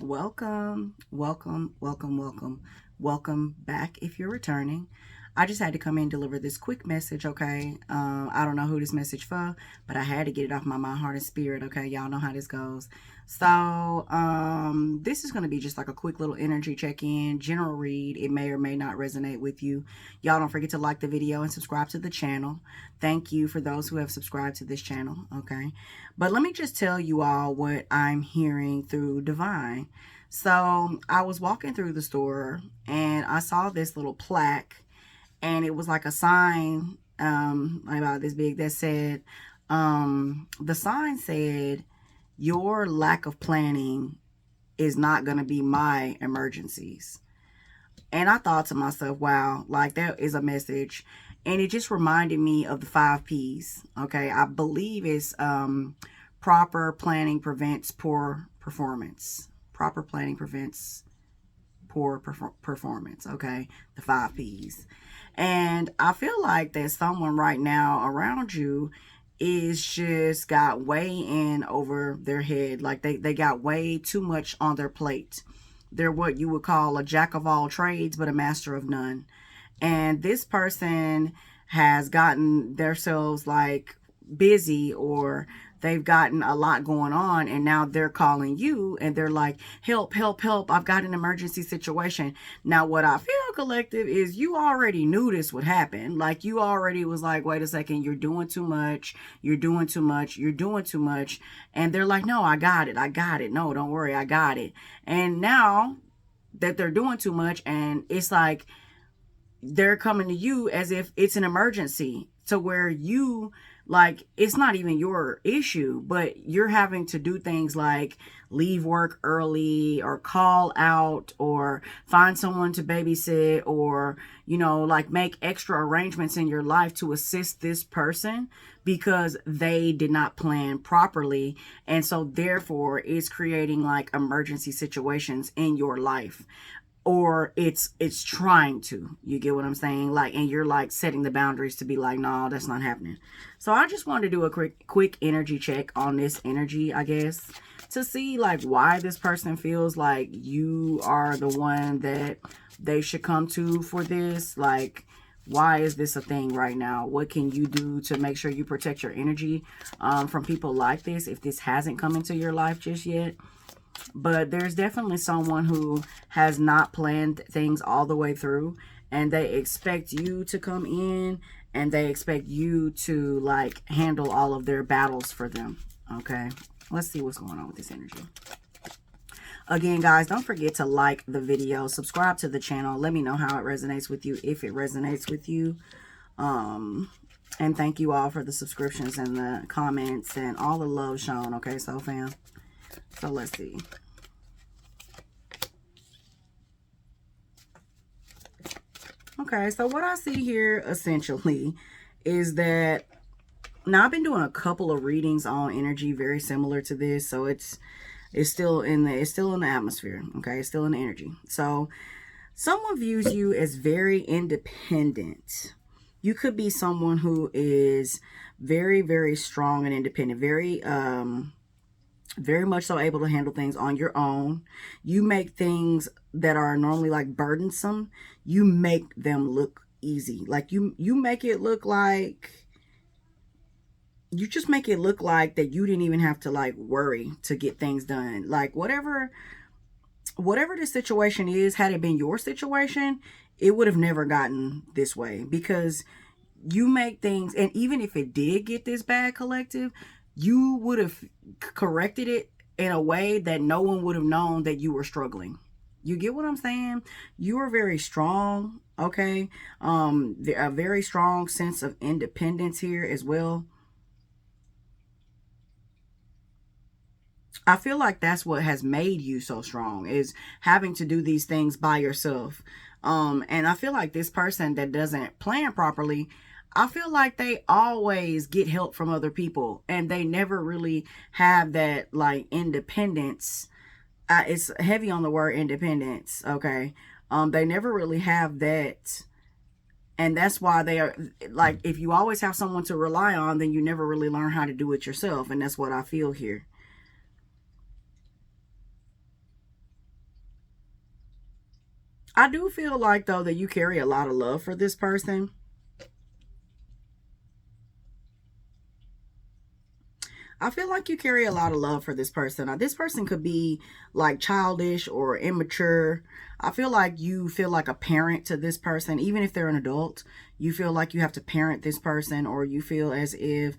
Welcome, welcome, welcome, welcome, welcome back if you're returning. I just had to come in and deliver this quick message, okay? I don't know who this message for, but I had to get it off my mind, heart, and spirit, okay? Y'all know how this goes. So, this is going to be just like a quick little energy check-in, general read. It may or may not resonate with you. Y'all don't forget to like the video and subscribe to the channel. Thank you for those who have subscribed to this channel, okay? But let me just tell you all what I'm hearing through Divine. So I was walking through the store and I saw this little plaque, and it was like a sign about this big that said, the sign said, your lack of planning is not going to be my emergencies. And I thought to myself, wow, like that is a message. And it just reminded me of the 5 P's. Okay. I believe it's proper planning prevents poor performance. Proper planning prevents poor performance. Okay. The 5 P's. And I feel like there's someone right now around you is just got way in over their head. Like they got way too much on their plate. They're what you would call a jack of all trades, but a master of none. And this person has gotten themselves like busy, or they've gotten a lot going on, and now they're calling you and they're like, help, help, help, I've got an emergency situation. Now what I feel, collective, is you already knew this would happen. Like you already was like, wait a second, you're doing too much, you're doing too much, you're doing too much. And they're like, no, I got it, no, don't worry, I got it. And now that they're doing too much, and it's like they're coming to you as if it's an emergency, to where you, like, it's not even your issue, but you're having to do things like leave work early, or call out, or find someone to babysit, or like make extra arrangements in your life to assist this person because they did not plan properly. And so therefore it's creating like emergency situations in your life, or it's trying to, you get what I'm saying? Like, and you're like setting the boundaries to be like, no, that's not happening. So I just wanted to do a quick energy check on this energy, I guess, to see like why this person feels like you are the one that they should come to for this. Like, why is this a thing right now? What can you do to make sure you protect your energy from people like this, if this hasn't come into your life just yet? But there's definitely someone who has not planned things all the way through, and they expect you to come in, and they expect you to like handle all of their battles for them. Okay, let's see what's going on with this energy. Again, guys, don't forget to like the video, subscribe to the channel. Let me know how it resonates with you, if it resonates with you. And thank you all for the subscriptions and the comments and all the love shown. Okay, so fam. So let's see. Okay, so what I see here essentially is that, now I've been doing a couple of readings on energy very similar to this, so it's still in the atmosphere. Okay, it's still in the energy. So someone views you as very independent. You could be someone who is very, very strong and independent, very much so able to handle things on your own. You make things that are normally like burdensome, you make them look easy. Like you make it look like, you just make it look like that you didn't even have to like worry to get things done. Like whatever the situation is, had it been your situation, it would have never gotten this way, because you make things, and even if it did get this bad, collective, you would have corrected it in a way that no one would have known that you were struggling. You get what I'm saying? You are very strong, okay? A very strong sense of independence here as well. I feel like that's what has made you so strong, is having to do these things by yourself. And I feel like this person that doesn't plan properly, I feel like they always get help from other people, and they never really have that like independence. It's heavy on the word independence. Okay. They never really have that. And that's why they are like, if you always have someone to rely on, then you never really learn how to do it yourself. And that's what I feel here. I do feel like, though, that you carry a lot of love for this person. I feel like you carry a lot of love for this person. Now, this person could be like childish or immature. I feel like you feel like a parent to this person, even if they're an adult. You feel like you have to parent this person, or you feel as if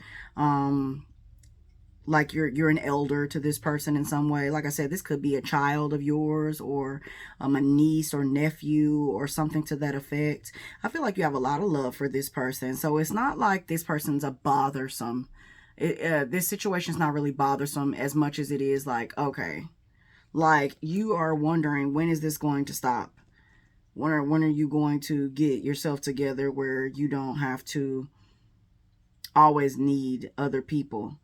like you're an elder to this person in some way. Like I said, this could be a child of yours, or a niece or nephew or something to that effect. I feel like you have a lot of love for this person. So it's not like this person's a bothersome. This situation is not really bothersome as much as it is like, okay, like you are wondering, when is this going to stop? When are you going to get yourself together where you don't have to always need other people?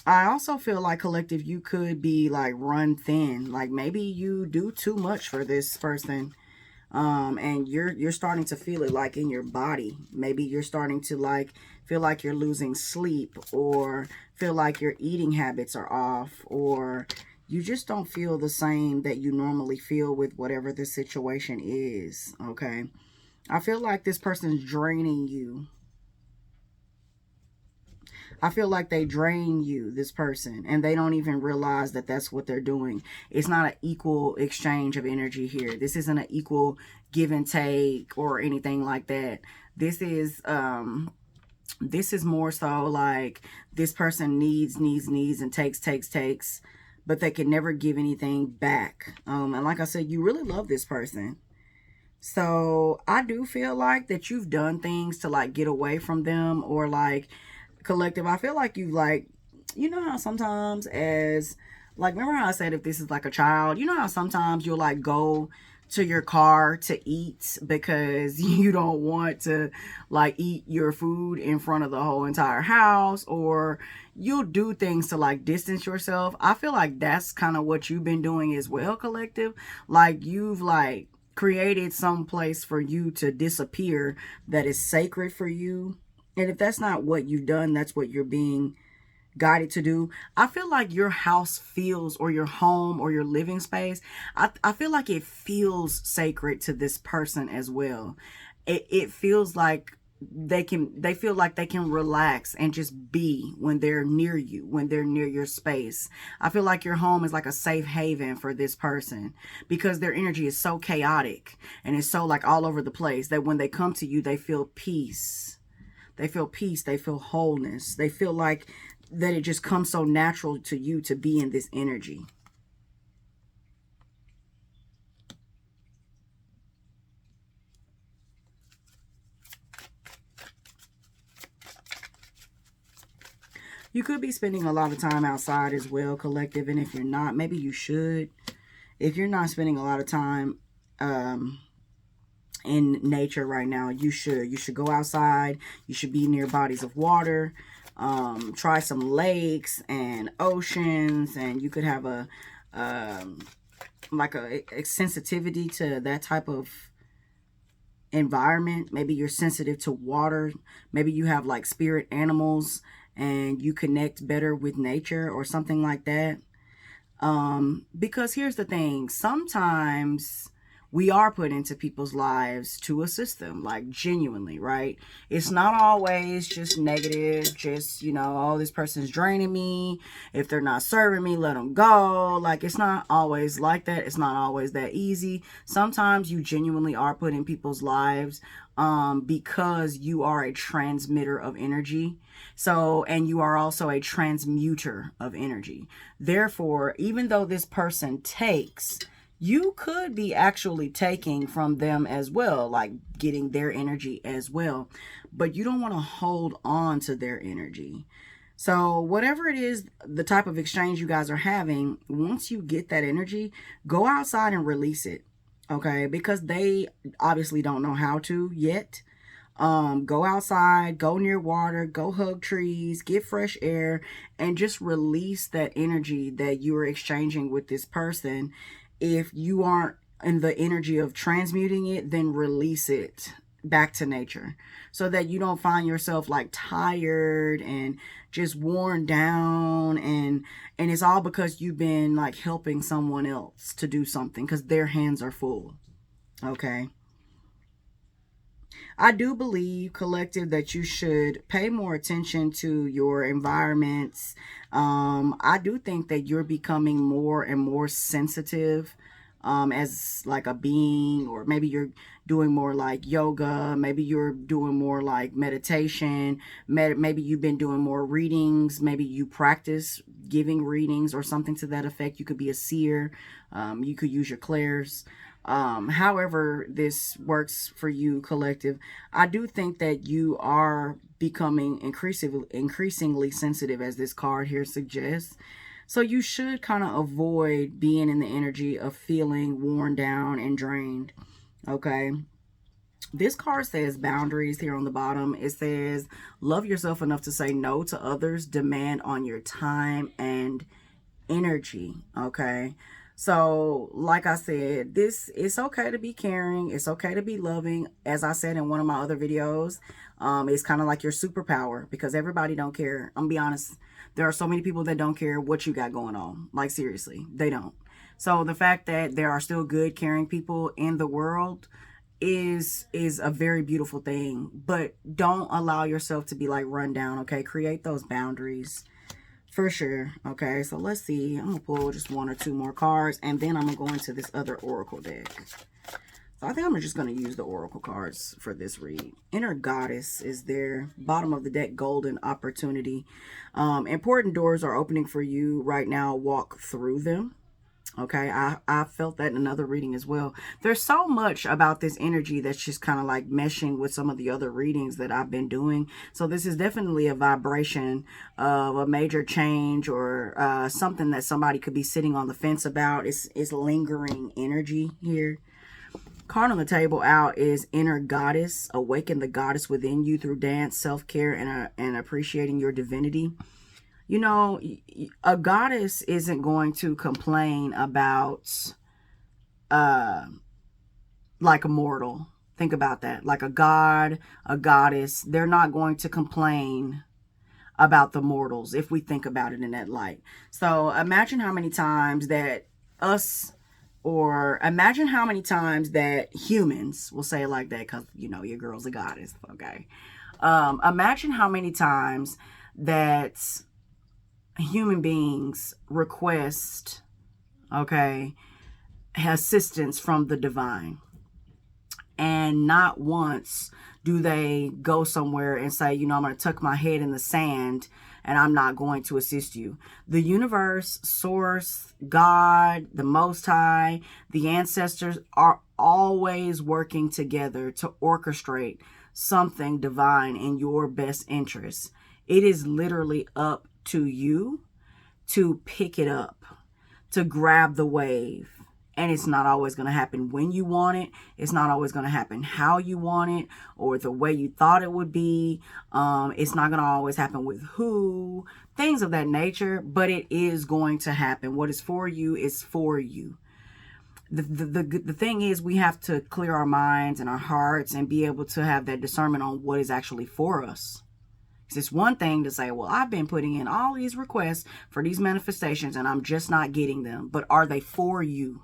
I also feel like, collective, you could be like run thin. Like maybe you do too much for this person. And you're starting to feel it like in your body. Maybe you're starting to like feel like you're losing sleep, or feel like your eating habits are off, or you just don't feel the same that you normally feel with whatever the situation is. Okay. I feel like this person's draining you. I feel like they drain you, this person, and they don't even realize that that's what they're doing. It's not an equal exchange of energy here. This isn't an equal give and take or anything like that. This is more so like this person needs, and takes, but they can never give anything back. And like I said, you really love this person. So I do feel like that you've done things to like get away from them, or like, collective, I feel like you like, you know how sometimes, as like, remember how I said if this is like a child, you know how sometimes you'll like go to your car to eat because you don't want to like eat your food in front of the whole entire house, or you'll do things to like distance yourself. I feel like that's kind of what you've been doing as well, collective. Like you've like created some place for you to disappear that is sacred for you. And if that's not what you've done, that's what you're being guided to do. I feel like your house feels, or your home or your living space, I feel like it feels sacred to this person as well. It feels like they feel like they can relax and just be when they're near you, when they're near your space. I feel like your home is like a safe haven for this person, because their energy is so chaotic and it's so like all over the place that when they come to you, they feel peace. They feel peace. They feel wholeness. They feel like that it just comes so natural to you to be in this energy. You could be spending a lot of time outside as well, collective. And if you're not, maybe you should. If you're not spending a lot of time in nature right now, you should. You should go outside. You should be near bodies of water. Try some lakes and oceans, and you could have a like a sensitivity to that type of environment. Maybe you're sensitive to water. Maybe you have like spirit animals and you connect better with nature or something like that. Because here's the thing, sometimes we are put into people's lives to assist them, like genuinely, right? It's not always just negative, just, you know, oh, this person's draining me. If they're not serving me, let them go. Like, it's not always like that. It's not always that easy. Sometimes you genuinely are put in people's lives because you are a transmitter of energy. So, and you are also a transmuter of energy. Therefore, even though this person takes, you could be actually taking from them as well, like getting their energy as well. But you don't want to hold on to their energy. So whatever it is, the type of exchange you guys are having, once you get that energy, go outside and release it. Okay, because they obviously don't know how to yet. Go outside, go near water, go hug trees, get fresh air, and just release that energy that you are exchanging with this person. If you aren't in the energy of transmuting it, then release it back to nature, so that you don't find yourself like tired and just worn down, and it's all because you've been like helping someone else to do something because their hands are full. Okay. I do believe, collective, that you should pay more attention to your environments. I do think that you're becoming more and more sensitive as like a being, or maybe you're doing more like yoga, maybe you're doing more like meditation, maybe you've been doing more readings, maybe you practice giving readings or something to that effect. You could be a seer, you could use your clairs. However this works for you, collective, I do think that you are becoming increasingly sensitive, as this card here suggests. So you should kind of avoid being in the energy of feeling worn down and drained. Okay. This card says boundaries here on the bottom. It says love yourself enough to say no to others, demand on your time and energy. Okay. So like I said, this, it's okay to be caring, it's okay to be loving. As I said in one of my other videos, it's kind of like your superpower, because everybody don't care. I'm gonna be honest, there are so many people that don't care what you got going on. Like, seriously, they don't. So the fact that there are still good, caring people in the world is a very beautiful thing. But don't allow yourself to be like run down. Okay, create those boundaries for sure. Okay, so let's see. I'm gonna pull just one or two more cards, and then I'm gonna go into this other oracle deck. So I think I'm just gonna use the oracle cards for this read. Inner Goddess is there. Bottom of the deck, golden opportunity. Important doors are opening for you right now. Walk through them. Okay, I felt that in another reading as well. There's so much about this energy that's just kind of like meshing with some of the other readings that I've been doing. So this is definitely a vibration of a major change, or something that somebody could be sitting on the fence about. It's lingering energy here. Card on the table out is Inner Goddess. Awaken the goddess within you through dance, self-care, and appreciating your divinity. You know, a goddess isn't going to complain about like a mortal. Think about that. Like a god, a goddess, they're not going to complain about the mortals, if we think about it in that light. So imagine how many times that imagine how many times that humans, will say it like that, because, you know, your girl's a goddess. Okay. Imagine how many times that human beings request, okay, assistance from the divine, and not once do they go somewhere and say, you know, I'm going to tuck my head in the sand and I'm not going to assist you. The universe, source, God, the Most High, the ancestors are always working together to orchestrate something divine in your best interest. It is literally up to you to pick it up, to grab the wave. And it's not always going to happen when you want it. It's not always going to happen how you want it, or the way you thought it would be. It's not going to always happen with who, things of that nature, but it is going to happen. What is for you is for you. The thing is, we have to clear our minds and our hearts and be able to have that discernment on what is actually for us. It's one thing to say, well, I've been putting in all these requests for these manifestations and I'm just not getting them. But are they for you?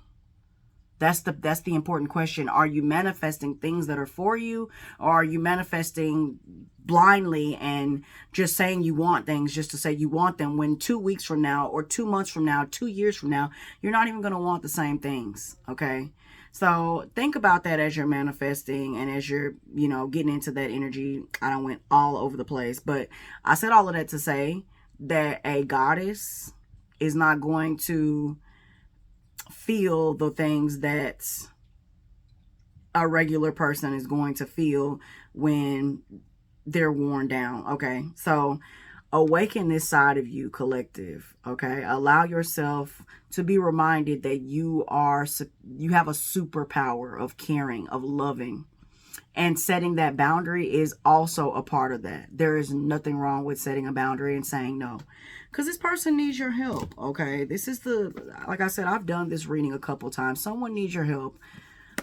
That's the important question. Are you manifesting things that are for you, or are you manifesting blindly and just saying you want things just to say you want them, when 2 weeks from now, or 2 months from now, 2 years from now, you're not even going to want the same things? Okay. So think about that as you're manifesting and as you're, you know, getting into that energy. I don't went all over the place, but I said all of that to say that a goddess is not going to feel the things that a regular person is going to feel when they're worn down. Okay. So awaken this side of you, collective. Okay. Allow yourself to be reminded that you have a superpower of caring, of loving, and setting that boundary is also a part of that. There is nothing wrong with setting a boundary and saying no, because this person needs your help. Okay. This is like I said, I've done this reading a couple times. Someone needs your help.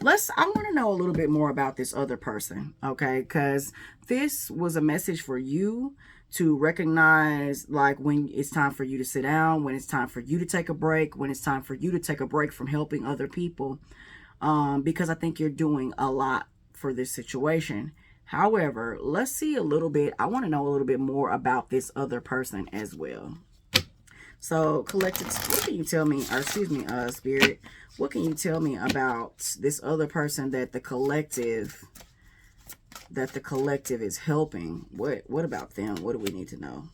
I want to know a little bit more about this other person. Okay. Because this was a message for you to recognize, like, when it's time for you to sit down, when it's time for you to take a break, when it's time for you to take a break from helping other people. because I think you're doing a lot for this situation. However, let's see a little bit. I want to know a little bit more about this other person as well. So, collective, what can you tell me, or excuse me, Spirit, what can you tell me about this other person that the collective is helping? What about them? What do we need to know?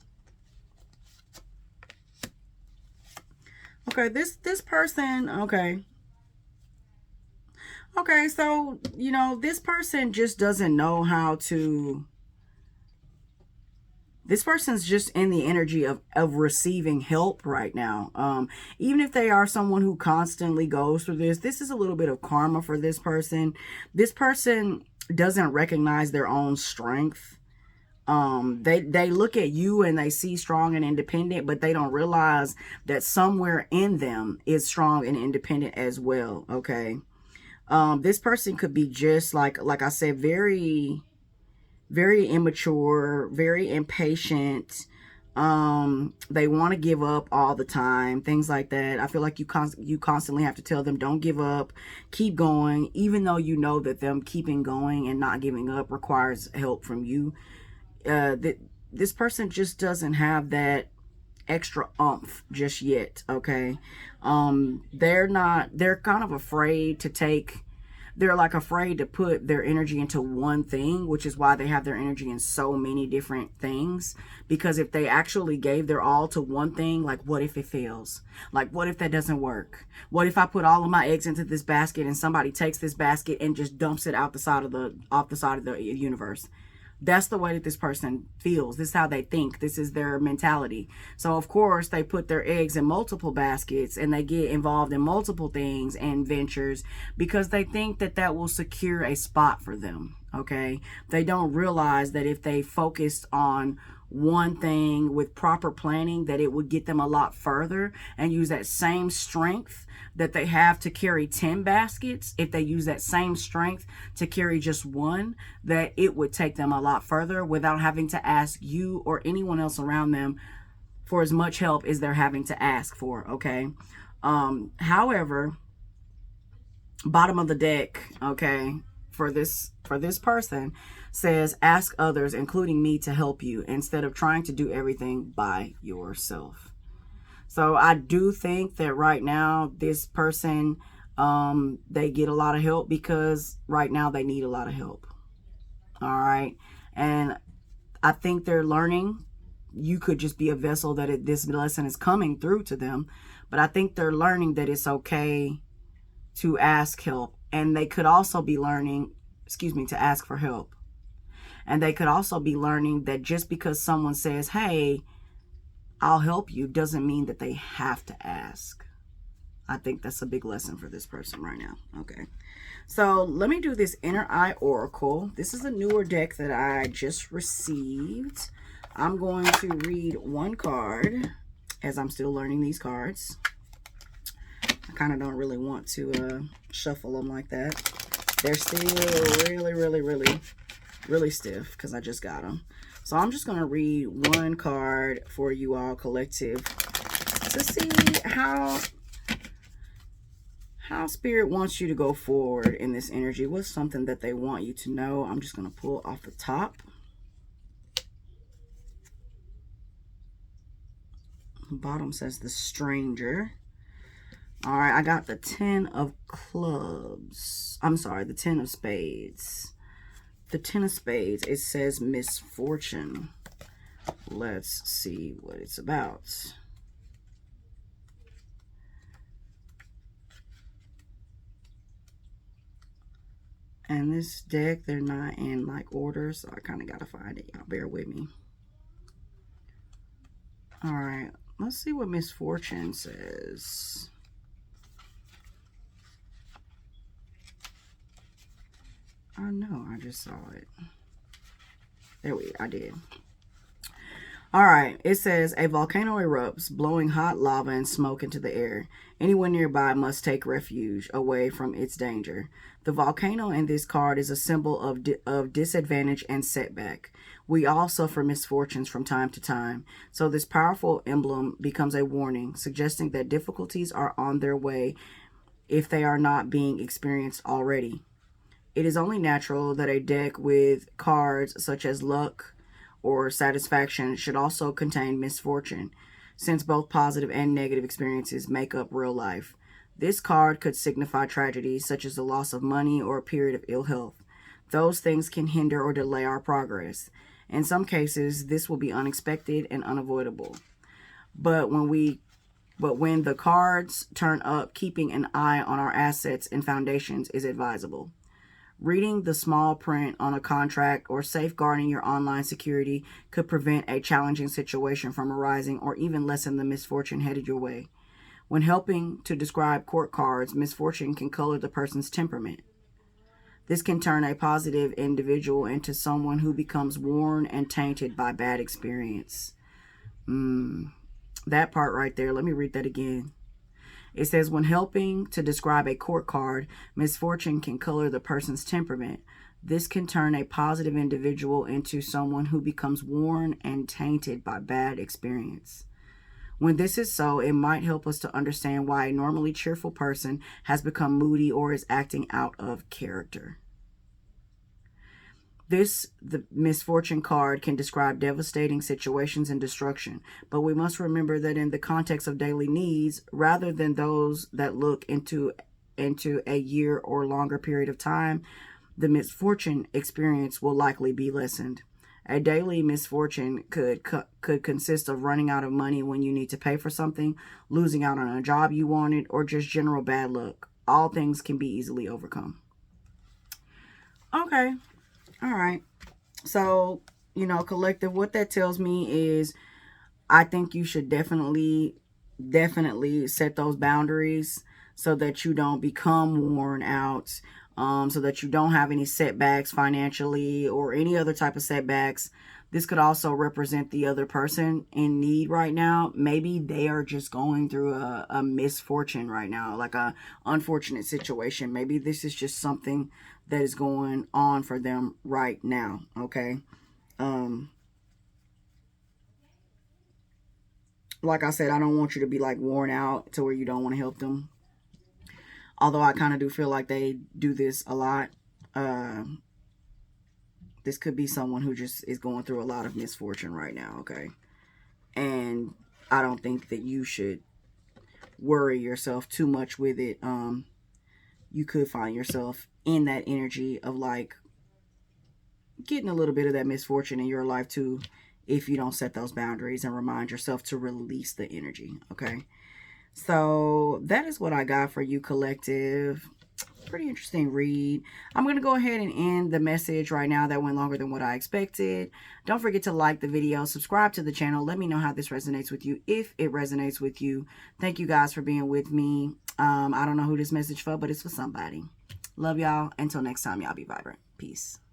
Okay, this person, okay. Okay, so, you know, this person just doesn't know how to... This person's just in the energy of receiving help right now. Even if they are someone who constantly goes through this is a little bit of karma for this person. This person doesn't recognize their own strength. They look at you and they see strong and independent, but they don't realize that somewhere in them is strong and independent as well. Okay. This person could be just like I said, very immature, very impatient. They want to give up all the time, things like that. I feel like you constantly have to tell them, don't give up, keep going, even though you know that them keeping going and not giving up requires help from you. This person just doesn't have that extra oomph just yet. Okay. They're kind of afraid to take... They're like afraid to put their energy into one thing, which is why they have their energy in so many different things. Because if they actually gave their all to one thing, like, what if it fails? Like, what if that doesn't work? What if I put all of my eggs into this basket and somebody takes this basket and just dumps it off the side of the universe? That's the way that this person feels. This is how they think. This is their mentality. So, of course, they put their eggs in multiple baskets and they get involved in multiple things and ventures because they think that that will secure a spot for them. Okay. They don't realize that if they focused on one thing with proper planning, that it would get them a lot further, and use that same strength that they have to carry 10 baskets. If they use that same strength to carry just one, that it would take them a lot further without having to ask you or anyone else around them for as much help as they're having to ask for. Okay. However, bottom of the deck, okay, for this person says, ask others, including me, to help you instead of trying to do everything by yourself. So I do think that right now this person, they get a lot of help because right now they need a lot of help. All right. And I think they're learning. You could just be a vessel that this lesson is coming through to them. But I think they're learning that it's okay to ask help. And they could also be learning, to ask for help. And they could also be learning that just because someone says, hey, I'll help you, doesn't mean that they have to ask. I think that's a big lesson for this person right now. Okay. So let me do this Inner Eye Oracle. This is a newer deck that I just received. I'm going to read one card as I'm still learning these cards. I kind of don't really want to shuffle them like that. They're still really stiff because I just got them. So I'm just going to read one card for you all, collective, to see how Spirit wants you to go forward in this energy. What's something that they want you to know? I'm just going to pull off the top. The bottom says the Stranger. All right, I got the 10 of clubs. I'm sorry, the 10 of spades. The 10 of spades, it says misfortune. Let's see what it's about. And this deck, they're not in like order, so I kind of got to find it. Y'all bear with me. All right, let's see what misfortune says. I know, I just saw it. I did. All right, it says, a volcano erupts, blowing hot lava and smoke into the air. Anyone nearby must take refuge away from its danger. The volcano in this card is a symbol of disadvantage and setback. We all suffer misfortunes from time to time, so this powerful emblem becomes a warning, suggesting that difficulties are on their way if they are not being experienced already. It is only natural that a deck with cards such as luck or satisfaction should also contain misfortune, since both positive and negative experiences make up real life. This card could signify tragedies such as the loss of money or a period of ill health. Those things can hinder or delay our progress. In some cases, this will be unexpected and unavoidable. But when the cards turn up, keeping an eye on our assets and foundations is advisable. Reading the small print on a contract or safeguarding your online security could prevent a challenging situation from arising or even lessen the misfortune headed your way. When helping to describe court cards, misfortune can color the person's temperament. This can turn a positive individual into someone who becomes worn and tainted by bad experience. That part right there, let me read that again. It says, when helping to describe a court card, misfortune can color the person's temperament. This can turn a positive individual into someone who becomes worn and tainted by bad experience. When this is so, it might help us to understand why a normally cheerful person has become moody or is acting out of character. The misfortune card can describe devastating situations and destruction, but we must remember that in the context of daily needs, rather than those that look into a year or longer period of time, the misfortune experience will likely be lessened. A daily misfortune could consist of running out of money when you need to pay for something, losing out on a job you wanted, or just general bad luck. All things can be easily overcome. Okay. All right. So, collective, what that tells me is I think you should definitely set those boundaries so that you don't become worn out, so that you don't have any setbacks financially or any other type of setbacks. This could also represent the other person in need right now. Maybe they are just going through a misfortune right now, like a unfortunate situation. Maybe this is just something that is going on for them right now, okay? Like I said, I don't want you to be like worn out to where you don't want to help them. Although I kind of do feel like they do this a lot. This could be someone who just is going through a lot of misfortune right now, okay? And I don't think that you should worry yourself too much with it. You could find yourself in that energy of like getting a little bit of that misfortune in your life too, if you don't set those boundaries and remind yourself to release the energy, okay? So that is what I got for you, collective. Pretty interesting read. I'm going to go ahead and end the message right now. That went longer than what I expected. Don't forget to like the video, subscribe to the channel. Let me know how this resonates with you, if it resonates with you. Thank you guys for being with me. I don't know who this message for, but it's for somebody. Love y'all. Until next time, y'all be vibrant. Peace.